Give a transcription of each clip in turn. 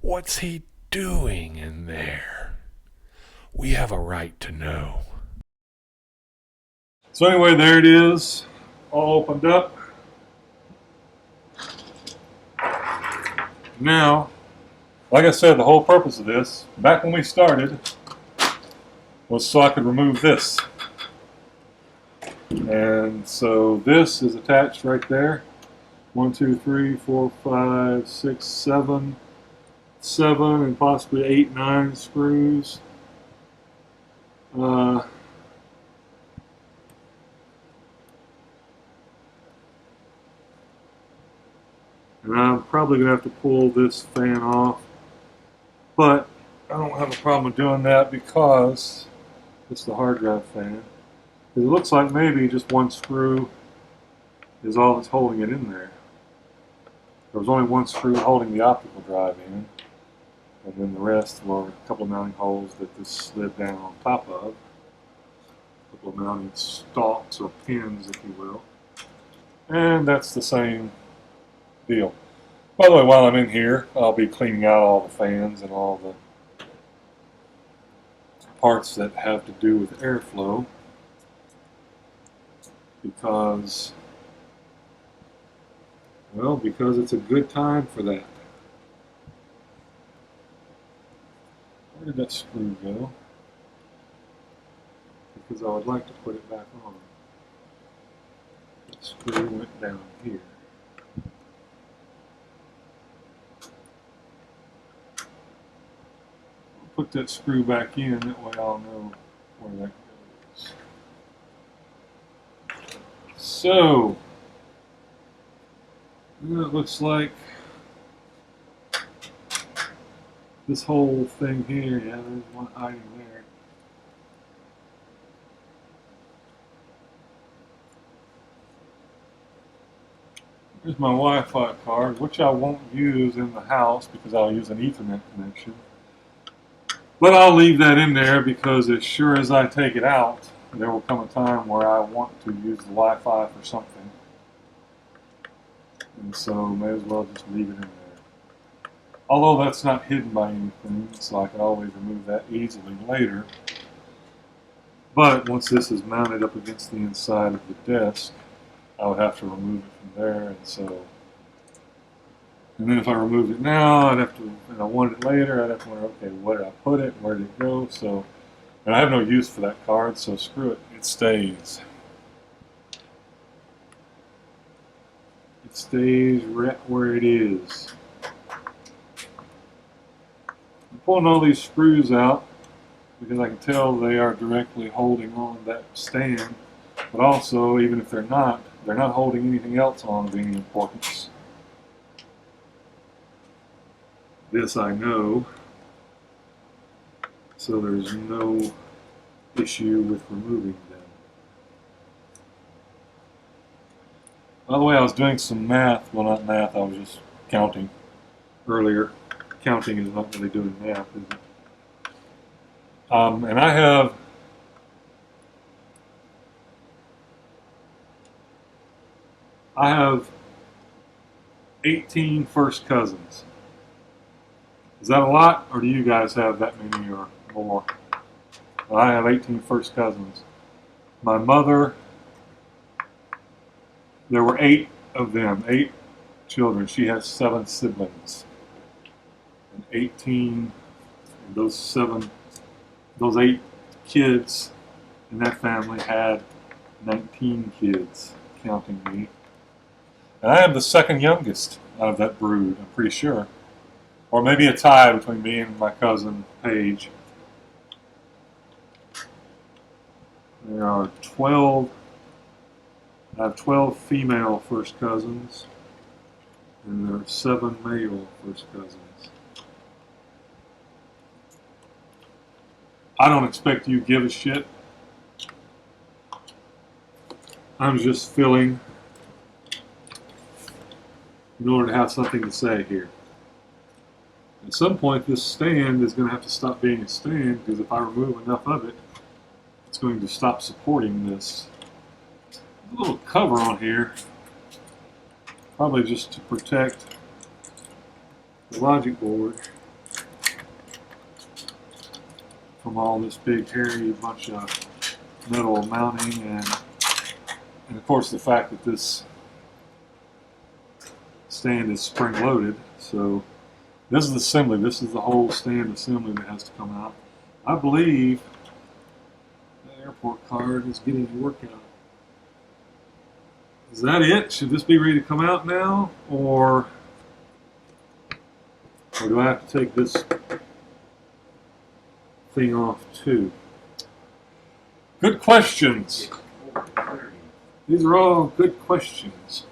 What's he doing in there? We have a right to know. So anyway, there it is, all opened up. Now, like I said, the whole purpose of this, back when we started, was so I could remove this. And so this is attached right there. 1, 2, 3, 4, 5, 6, 7, 7, and possibly 8, 9 screws. And I'm probably going to have to pull this fan off. But I don't have a problem with doing that because it's the hard drive fan. It looks like maybe just one screw is all that's holding it in there. There was only one screw holding the optical drive in, and then the rest were a couple of mounting holes that this slid down on top of. A couple of mounting stalks or pins, if you will. And that's the same deal. By the way, while I'm in here, I'll be cleaning out all the fans and all the parts that have to do with airflow, because it's a good time for that. Where did that screw go? Because I would like to put it back on. That screw went down here. I'll put that screw back in, that way I'll know where that goes. So, it looks like this whole thing here, yeah, there's one hiding there. Here's my Wi-Fi card, which I won't use in the house because I'll use an Ethernet connection. But I'll leave that in there because as sure as I take it out, there will come a time where I want to use the Wi-Fi for something. And so may as well just leave it in there. Although that's not hidden by anything, so I can always remove that easily later. But once this is mounted up against the inside of the desk, I would have to remove it from there, and then if I removed it now, I'd have to, and I wanted it later, I'd have to wonder, okay, where did I put it, where did it go? So, and I have no use for that card, so screw it, it stays. It stays right where it is. I'm pulling all these screws out because I can tell they are directly holding on that stand, but also, even if they're not holding anything else on of any importance. This I know, so there's no issue with removing them. By the way, I was doing some math, well not math, I was just counting earlier. Counting is not really doing math, is it? And I have 18 first cousins. Is that a lot, or do you guys have that many or more? Well, I have 18 first cousins. My mother, there were 8 of them, 8 children. She has 7 siblings. And 18, and those 8 kids in that family had 19 kids, counting me. And I am the second youngest out of that brood, I'm pretty sure. Or maybe a tie between me and my cousin Paige. There are 12, I have 12 female first cousins, and there are 7 male first cousins. I don't expect you to give a shit. I'm just filling in order to have something to say here. At some point, this stand is going to have to stop being a stand, because if I remove enough of it, it's going to stop supporting this. There's a little cover on here, probably just to protect the logic board. from all this big hairy bunch of metal mounting, and of course the fact that this stand is spring loaded. So this is the assembly. This is the whole stand assembly that has to come out. I believe the airport card is getting a workout. Is that it? Should this be ready to come out now, or do I have to take this thing off too? Good questions. These are all good questions.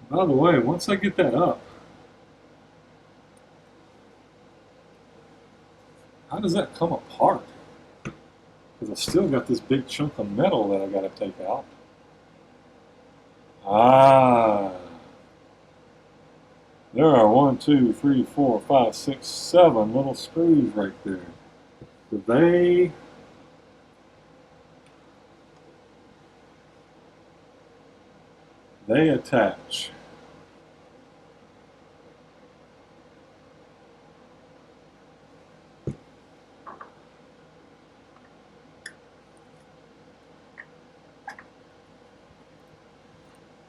By the way, once I get that up, how does that come apart? Because I've still got this big chunk of metal that I got to take out. Ah. There are 1, 2, 3, 4, 5, 6, 7 little screws right there. So they attach.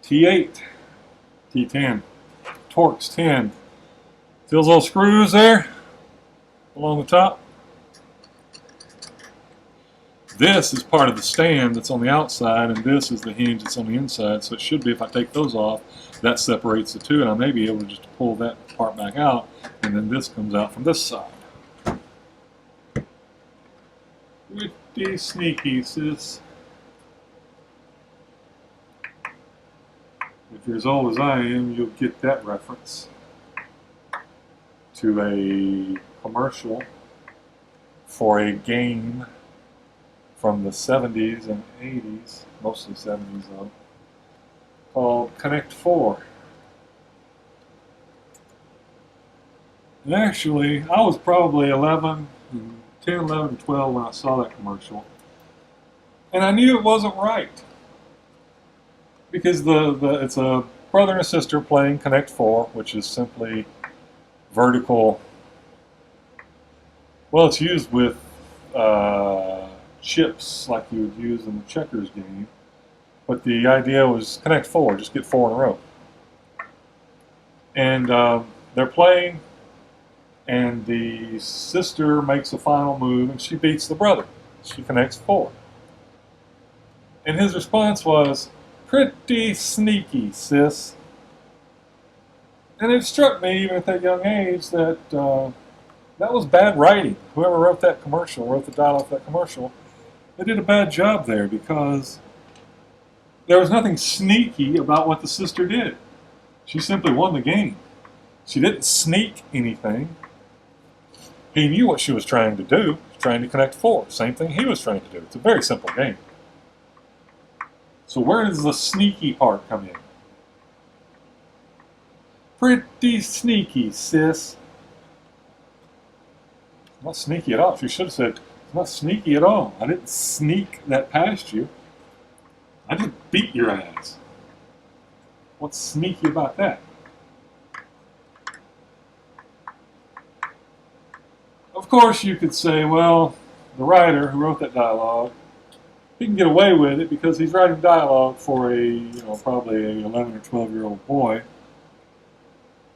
T8, T10, Torx 10. See those little screws there along the top? This is part of the stand that's on the outside, and this is the hinge that's on the inside. So it should be, if I take those off, that separates the two, and I may be able to just pull that part back out, and then this comes out from this side. Pretty sneaky, sis. If you're as old as I am, you'll get that reference to a commercial for a game from the 70s and 80s, mostly 70s though, called Connect 4. And actually, I was probably 10, 11, 12 when I saw that commercial. And I knew it wasn't right. Because it's a brother and a sister playing Connect 4, which is simply vertical. Well, it's used with chips like you would use in the checkers game. But the idea was Connect 4, just get 4 in a row. And they're playing, and the sister makes a final move, and she beats the brother. She connects 4. And his response was, "Pretty sneaky, sis." And it struck me, even at that young age, that that was bad writing. Whoever wrote that commercial, wrote the dialogue for that commercial, they did a bad job there, because there was nothing sneaky about what the sister did. She simply won the game. She didn't sneak anything. He knew what she was trying to do. She was trying to connect 4. Same thing he was trying to do. It's a very simple game. So where does the sneaky part come in? Pretty sneaky, sis. It's not sneaky at all. She should have said, "It's not sneaky at all. I didn't sneak that past you. I just beat your ass." What's sneaky about that? Of course, you could say, well, the writer who wrote that dialogue, he can get away with it because he's writing dialogue for probably an 11 or 12-year-old boy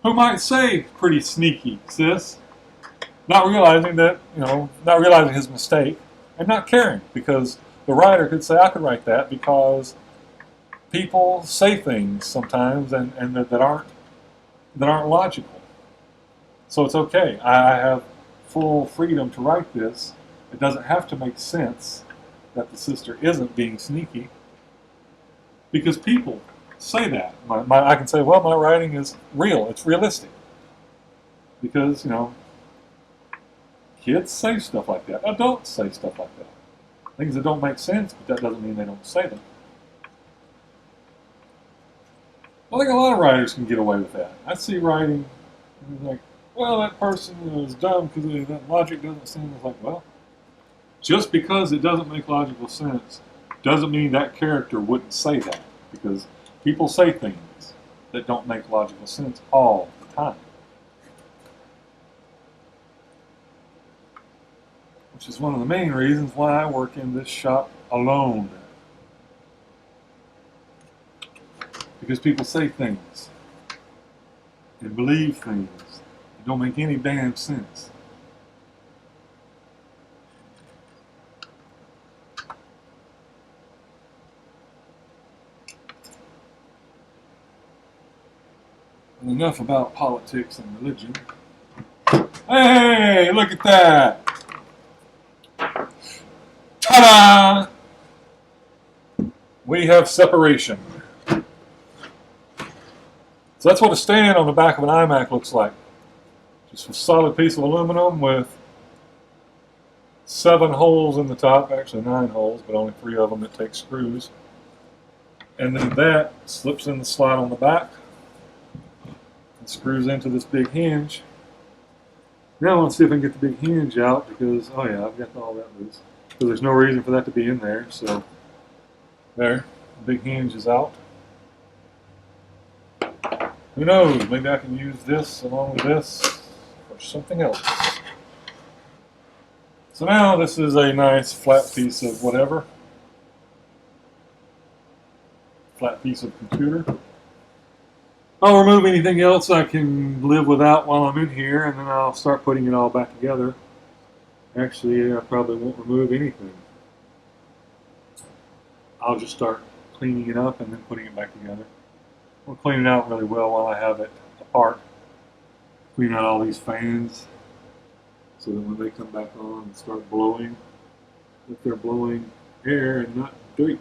who might say, "Pretty sneaky, sis," not realizing his mistake and not caring, because the writer could say, "I could write that because people say things sometimes and that aren't logical. So it's okay. I have full freedom to write this. It doesn't have to make sense that the sister isn't being sneaky, because people say that." I can say, well, my writing is real. It's realistic. Because, kids say stuff like that. Adults say stuff like that. Things that don't make sense, but that doesn't mean they don't say them. I think a lot of writers can get away with that. I see writing, and it's like, well, that person is dumb because that logic doesn't seem. It's like, well, just because it doesn't make logical sense doesn't mean that character wouldn't say that, because people say things that don't make logical sense all the time. which is one of the main reasons why I work in this shop alone. Because people say things and believe things that don't make any damn sense. And enough about politics and religion. Hey, look at that! Ta-da! We have separation. So that's what a stand on the back of an iMac looks like. Just a solid piece of aluminum with 7 holes in the top, actually 9 holes, but only 3 of them that take screws. And then that slips in the slot on the back and screws into this big hinge. Now I want to see if I can get the big hinge out because, oh yeah, I've got all that loose. So there's no reason for that to be in there, so there, the big hinge is out. Who knows, maybe I can use this along with this or something else. So now this is a nice flat piece of whatever. Flat piece of computer. I'll remove anything else I can live without while I'm in here, and then I'll start putting it all back together. Actually, I probably won't remove anything. I'll just start cleaning it up and then putting it back together. We'll clean it out really well while I have it apart. Clean out all these fans so that when they come back on and start blowing, that they're blowing air and not dirt.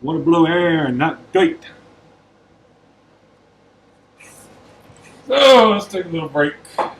I want to blow air and not dirt. So let's take a little break.